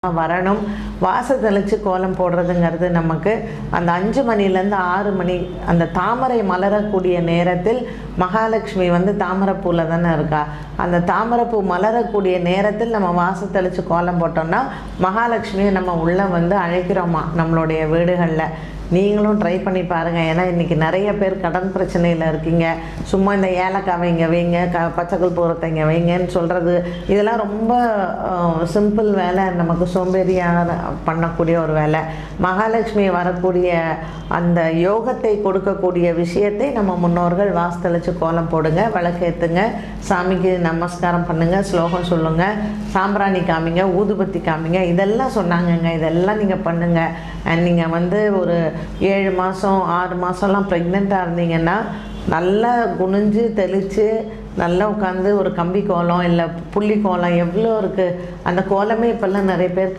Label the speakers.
Speaker 1: வரணும். வாச தெளித்து கோலம் போடுறதுங்கிறது நமக்கு அந்த 5 மணிலேருந்து 6 மணி அந்த தாமரை மலரக்கூடிய நேரத்தில் மகாலட்சுமி வந்து தாமரைப்பூவில் தானே இருக்கா. அந்த தாமரைப்பூ மலரக்கூடிய நேரத்தில் நம்ம வாச தெளித்து கோலம் போட்டோம்னா மகாலட்சுமியை நம்ம உள்ளே வந்து அழைக்கிறோமா நம்மளுடைய வீடுகளில். நீங்களும் ட்ரை பண்ணி பாருங்கள். ஏன்னா இன்றைக்கி நிறைய பேர் கடன் பிரச்சனையில் இருக்கீங்க. சும்மா இந்த ஏலக்காய் வைங்க வைங்க பச்சைக்கல் பூரத்தை இங்கே வைங்கன்னு சொல்கிறது இதெல்லாம் ரொம்ப சிம்பிள் வேலை. நமக்கு சோம்பேறியாக பண்ணக்கூடிய ஒரு வேலை. மகாலட்சுமி வரக்கூடிய அந்த யோகத்தை கொடுக்கக்கூடிய விஷயத்தை நம்ம முன்னோர்கள் வாஸ்தளித்து கோலம் போடுங்க, விளக்கேற்றுங்க, சாமிக்கு நமஸ்காரம் பண்ணுங்கள், ஸ்லோகம் சொல்லுங்கள், சாம்பிராணி காமிங்க, ஊதுபத்தி காமிங்க, இதெல்லாம் சொன்னாங்கங்க. இதெல்லாம் நீங்கள் பண்ணுங்கள். அண்ட் நீங்கள் வந்து ஒரு 7 மாதம் 6 மாதம்லாம் ப்ரெக்னெண்ட்டாக இருந்தீங்கன்னா நல்லா குனிஞ்சு தெளித்து நல்லா உட்காந்து ஒரு கம்பி கோலம் இல்லை புள்ளி கோலம் எவ்வளோ இருக்குது. அந்த கோலமே இப்போல்லாம் நிறைய பேர்